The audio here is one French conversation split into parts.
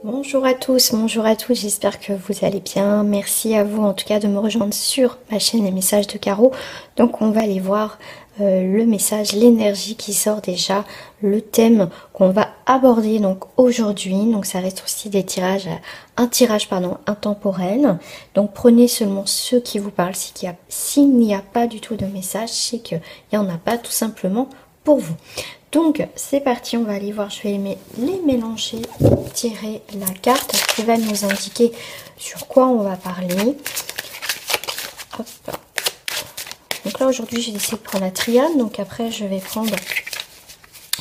Bonjour à tous, bonjour à tous, j'espère que vous allez bien. Merci à vous en tout cas de me rejoindre sur ma chaîne Les Messages de Caro. Donc on va aller voir le message, l'énergie qui sort déjà, le thème qu'on va aborder donc aujourd'hui. Donc ça reste aussi des tirages, un tirage pardon, intemporel. Donc prenez seulement ceux qui vous parlent. S'il n'y a pas du tout de message, c'est qu'il n'y en a pas tout simplement pour vous. Donc c'est parti, on va aller voir, je vais les mélanger, tirer la carte qui va nous indiquer sur quoi on va parler. Hop. Donc là aujourd'hui j'ai décidé de prendre la triade, donc après je vais prendre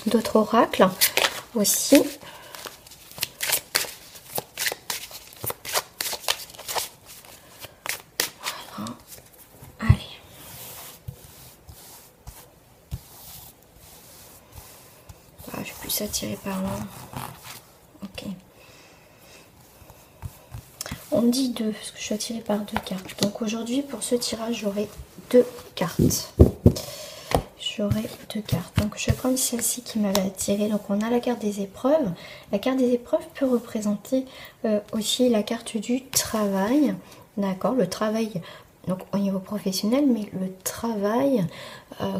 d'autres oracles aussi. Voilà. Allez. Ah, je vais plus attirer par là. Ok. On dit deux, parce que je suis attirée par deux cartes. Donc aujourd'hui, pour ce tirage, j'aurai deux cartes. J'aurai deux cartes. Donc je vais prendre celle-ci qui m'avait attirée. Donc on a la carte des épreuves. La carte des épreuves peut représenter aussi la carte du travail. D'accord, le travail donc au niveau professionnel, mais le travail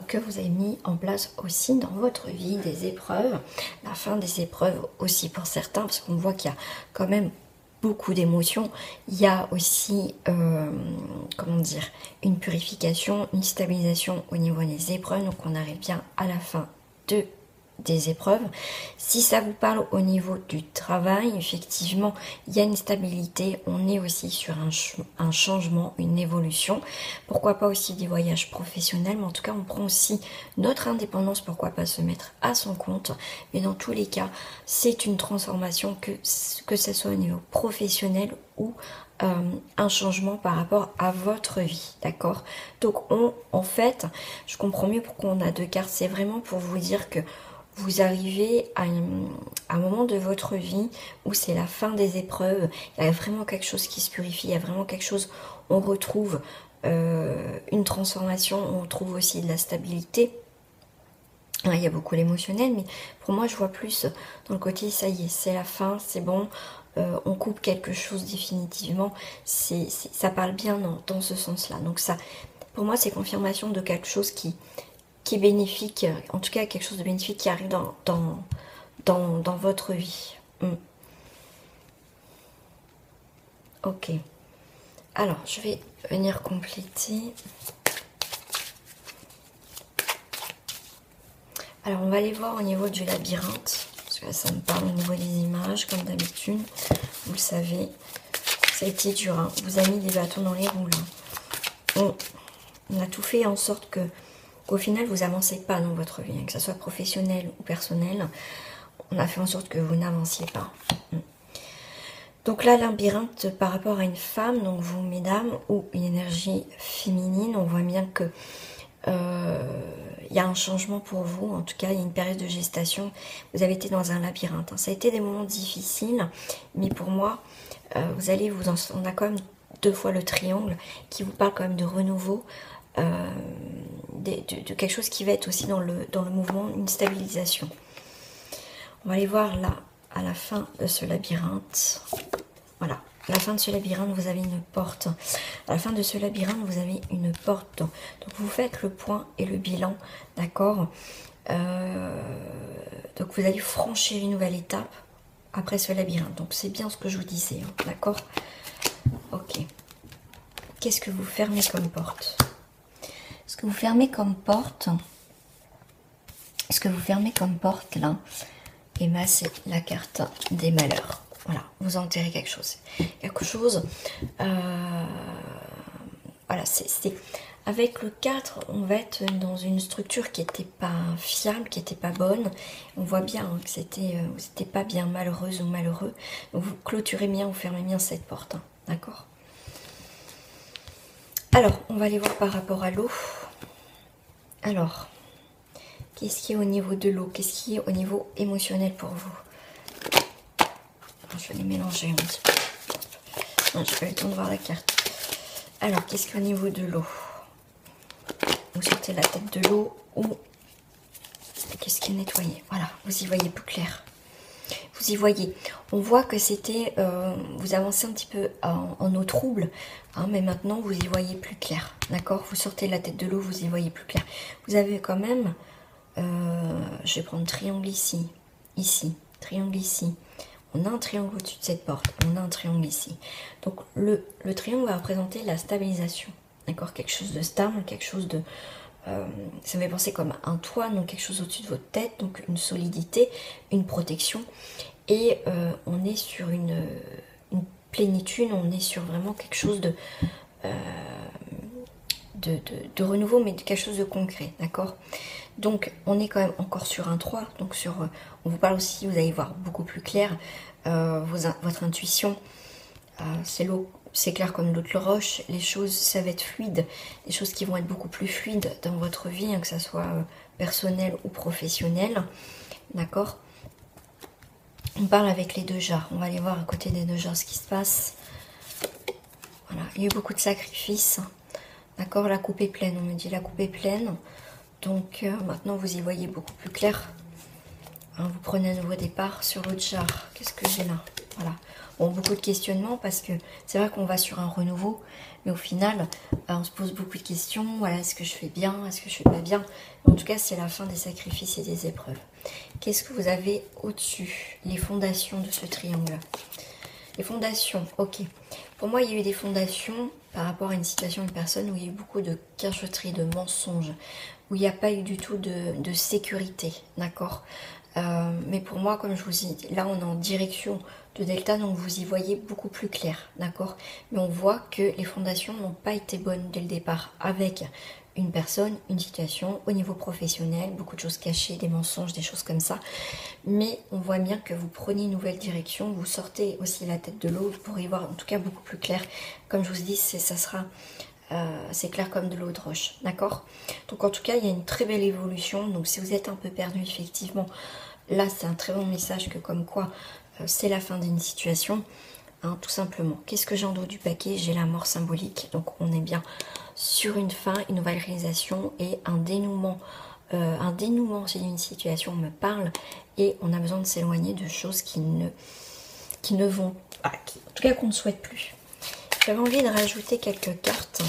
que vous avez mis en place aussi dans votre vie, des épreuves. La fin des épreuves aussi pour certains, parce qu'on voit qu'il y a quand même beaucoup d'émotions. Il y a aussi, comment dire, une purification, une stabilisation au niveau des épreuves. Donc on arrive bien à la fin des épreuves. Si ça vous parle au niveau du travail, effectivement, il y a une stabilité. On est aussi sur un changement, une évolution. Pourquoi pas aussi des voyages professionnels, mais en tout cas, on prend aussi notre indépendance. Pourquoi pas se mettre à son compte. Mais dans tous les cas, c'est une transformation, que ce soit au niveau professionnel ou un changement par rapport à votre vie, d'accord? Donc en fait, je comprends mieux pourquoi on a deux cartes. C'est vraiment pour vous dire que vous arrivez à un moment de votre vie où c'est la fin des épreuves. Il y a vraiment quelque chose qui se purifie, il y a vraiment quelque chose, on retrouve une transformation, on retrouve aussi de la stabilité. Il y a beaucoup l'émotionnel, mais pour moi je vois plus dans le côté, ça y est, c'est la fin, c'est bon, on coupe quelque chose définitivement. Ça parle bien dans ce sens-là. Donc ça, pour moi, c'est confirmation de quelque chose qui est bénéfique, en tout cas quelque chose de bénéfique qui arrive dans votre vie. Ok. Alors, je vais venir compléter. Alors, on va aller voir au niveau du labyrinthe, parce que là, ça me parle au niveau des images, comme d'habitude. Vous le savez, ça a été dur, hein. Vous avez mis des bâtons dans les roues, là. On a tout fait en sorte qu'au final, vous n'avancez pas dans votre vie, hein, que ce soit professionnel ou personnel. On a fait en sorte que vous n'avanciez pas. Donc là, labyrinthe par rapport à une femme, donc vous, mesdames, ou une énergie féminine, on voit bien que il y a un changement pour vous. En tout cas, il y a une période de gestation. Vous avez été dans un labyrinthe, hein. Ça a été des moments difficiles, mais pour moi, vous allez vous en... On a quand même deux fois le triangle qui vous parle quand même de renouveau, de quelque chose qui va être aussi dans le mouvement, une stabilisation. On va aller voir là, à la fin de ce labyrinthe. Voilà, à la fin de ce labyrinthe, vous avez une porte. À la fin de ce labyrinthe, vous avez une porte. Donc vous faites le point et le bilan, d'accord? Donc vous allez franchir une nouvelle étape après ce labyrinthe. Donc c'est bien ce que je vous disais, hein, d'accord? Ok. Qu'est-ce que vous fermez comme porte? Ce que vous fermez comme porte, là, et bien c'est la carte des malheurs. Voilà, vous enterrez quelque chose. Quelque chose, voilà, c'est avec le 4, on va être dans une structure qui n'était pas fiable, qui n'était pas bonne. On voit bien, hein, que c'était, vous n'étiez pas bien malheureuse ou malheureux. Donc vous clôturez bien, vous fermez bien cette porte, hein, d'accord? Alors, on va aller voir par rapport à l'eau. Alors, qu'est-ce qui est au niveau de l'eau? Qu'est-ce qui est au niveau émotionnel pour vous? Je vais les mélanger un petit peu. Non, j'ai pas eu le temps de voir la carte. Alors, qu'est-ce qu'il y a au niveau de l'eau? Vous sortez la tête de l'eau ou qu'est-ce qui est nettoyé? Voilà, vous y voyez plus clair. vous y voyez. On voit que c'était, vous avancez un petit peu en eau trouble, hein, mais maintenant vous y voyez plus clair, d'accord? Vous sortez la tête de l'eau, vous y voyez plus clair. Vous avez quand même, je vais prendre triangle ici, triangle ici. On a un triangle au-dessus de cette porte, on a un triangle ici. Donc le triangle va représenter la stabilisation, d'accord? Quelque chose de stable, quelque chose de... ça me fait penser comme un toit, donc quelque chose au-dessus de votre tête, donc une solidité, une protection. Et on est sur une plénitude, on est sur vraiment quelque chose de renouveau, mais de quelque chose de concret, d'accord? Donc on est quand même encore sur un 3, donc sur, on vous parle aussi, vous allez voir beaucoup plus clair, votre intuition, c'est clair comme l'eau de la roche, les choses, ça va être fluide, des choses qui vont être beaucoup plus fluides dans votre vie, hein, que ça soit personnel ou professionnel, d'accord? On parle avec les deux jarres, on va aller voir à côté des deux jarres ce qui se passe. Voilà, il y a eu beaucoup de sacrifices, d'accord? La coupe est pleine, on me dit la coupe est pleine, donc maintenant vous y voyez beaucoup plus clair. Hein, vous prenez un nouveau départ sur l'autre jarre, qu'est-ce que j'ai là? Voilà. Bon, beaucoup de questionnements parce que c'est vrai qu'on va sur un renouveau, mais au final, on se pose beaucoup de questions. Voilà, est-ce que je fais bien? Est-ce que je fais pas bien? En tout cas, c'est la fin des sacrifices et des épreuves. Qu'est-ce que vous avez au-dessus? Les fondations de ce triangle. Les fondations, ok. Pour moi, il y a eu des fondations par rapport à une situation, une personne où il y a eu beaucoup de cachotterie, de mensonges, où il n'y a pas eu du tout de sécurité, d'accord? Mais pour moi, comme je vous dis, là on est en direction de Delta, donc vous y voyez beaucoup plus clair, d'accord? Mais on voit que les fondations n'ont pas été bonnes dès le départ avec une personne, une situation, au niveau professionnel, beaucoup de choses cachées, des mensonges, des choses comme ça. Mais on voit bien que vous prenez une nouvelle direction, vous sortez aussi la tête de l'eau, vous pourrez y voir en tout cas beaucoup plus clair. Comme je vous dis, ça sera... c'est clair comme de l'eau de roche, d'accord? Donc en tout cas, il y a une très belle évolution. Donc si vous êtes un peu perdu, effectivement, là c'est un très bon message que comme quoi c'est la fin d'une situation, hein, tout simplement. Qu'est-ce que j'ai en dos du paquet? J'ai la mort symbolique, donc on est bien sur une fin, une nouvelle réalisation et un dénouement. Un dénouement si une situation me parle et on a besoin de s'éloigner de choses qui ne vont pas, en tout cas qu'on ne souhaite plus. J'avais envie de rajouter quelques cartes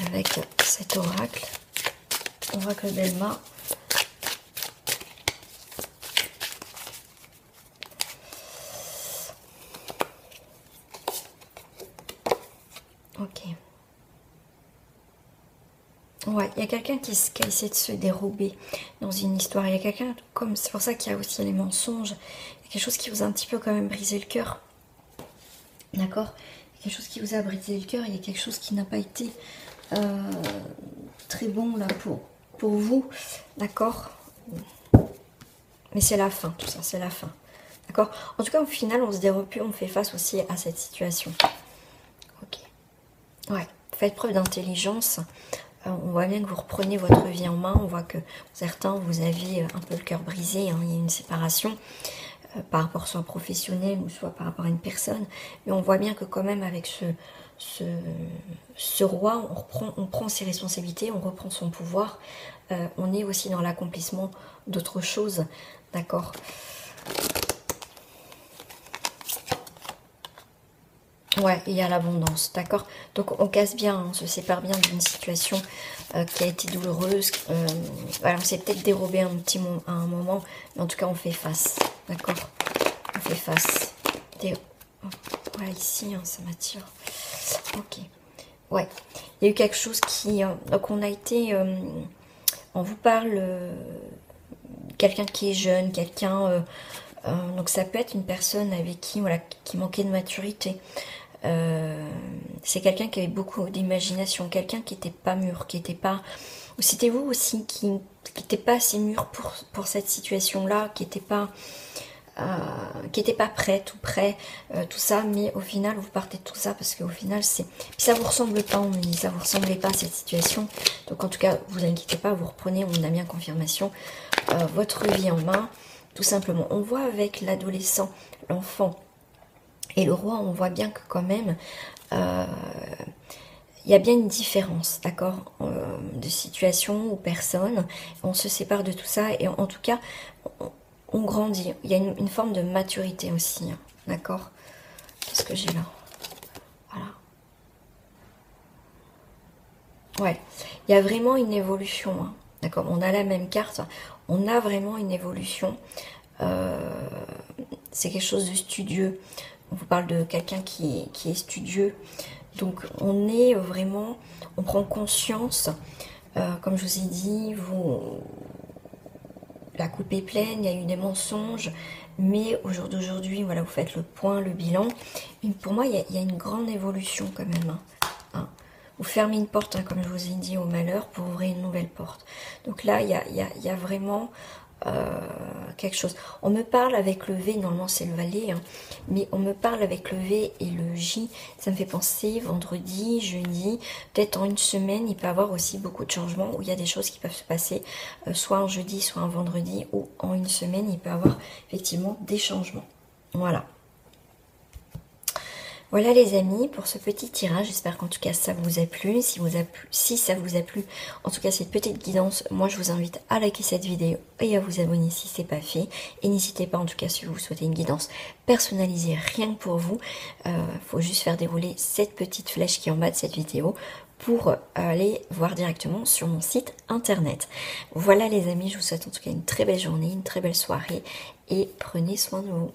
avec cet oracle, oracle d'Elma. Ok. Ouais, il y a quelqu'un qui a essayé de se dérober dans une histoire. Il y a quelqu'un, comme c'est pour ça qu'il y a aussi les mensonges. Il y a quelque chose qui vous a un petit peu quand même brisé le cœur. D'accord? Quelque chose qui vous a brisé le cœur, il y a quelque chose qui n'a pas été très bon là pour vous, d'accord? Mais c'est la fin, tout ça, c'est la fin, d'accord? En tout cas, au final, on se dérobe plus, on fait face aussi à cette situation. Ok. Ouais, faites preuve d'intelligence. On voit bien que vous reprenez votre vie en main, on voit que certains, vous avez un peu le cœur brisé, hein, il y a une séparation. Par rapport soit professionnel ou soit par rapport à une personne, mais on voit bien que quand même avec ce roi, on prend ses responsabilités, on reprend son pouvoir, on est aussi dans l'accomplissement d'autres choses, d'accord? Ouais, il y a l'abondance, d'accord? Donc on casse bien, on se sépare bien d'une situation qui a été douloureuse. Voilà, on s'est peut-être dérobé à un moment, mais en tout cas on fait face, d'accord? On fait face. Voilà, ici, hein, ça m'attire. Ok. Ouais, il y a eu quelque chose qui... donc on a été... on vous parle... quelqu'un qui est jeune, quelqu'un... donc ça peut être une personne avec qui, voilà, qui manquait de maturité. C'est quelqu'un qui avait beaucoup d'imagination, quelqu'un qui n'était pas mûr, qui n'était pas... Ou c'était vous aussi qui n'était pas assez mûr pour cette situation-là, qui n'était pas prête ou prêt, tout ça, mais au final vous partez de tout ça parce qu'au final c'est... Puis ça vous ressemble pas, on me dit, ça vous ressemblait pas à cette situation, donc en tout cas vous inquiétez pas, vous reprenez, on a bien confirmation, votre vie en main, tout simplement. On voit avec l'adolescent, l'enfant et le roi, on voit bien que quand même il y a bien une différence, d'accord, de situation ou personne, on se sépare de tout ça et en tout cas on grandit. Il y a une forme de maturité aussi, hein, d'accord? Qu'est-ce que j'ai là? Voilà. Ouais, il y a vraiment une évolution, hein, d'accord? On a la même carte, on a vraiment une évolution. C'est quelque chose de studieux. On vous parle de quelqu'un qui est studieux. Donc on est vraiment, on prend conscience, comme je vous ai dit, la coupe est pleine, il y a eu des mensonges, mais au jour d'aujourd'hui, voilà, vous faites le point, le bilan. Et pour moi, il y a une grande évolution quand même, hein. Vous fermez une porte, hein, comme je vous ai dit, au malheur, pour ouvrir une nouvelle porte. Donc là, il y a vraiment quelque chose. On me parle avec le V, normalement c'est le valet, hein, mais on me parle avec le V et le J. Ça me fait penser vendredi, jeudi, peut-être en une semaine, il peut y avoir aussi beaucoup de changements où il y a des choses qui peuvent se passer, soit un jeudi, soit un vendredi, ou en une semaine, il peut y avoir effectivement des changements. Voilà. Voilà les amis pour ce petit tirage, j'espère qu'en tout cas ça vous a plu. Si ça vous a plu, en tout cas cette petite guidance, moi je vous invite à liker cette vidéo et à vous abonner si ce n'est pas fait. Et n'hésitez pas en tout cas si vous souhaitez une guidance personnalisée rien que pour vous, faut juste faire dérouler cette petite flèche qui est en bas de cette vidéo pour aller voir directement sur mon site internet. Voilà les amis, je vous souhaite en tout cas une très belle journée, une très belle soirée et prenez soin de vous.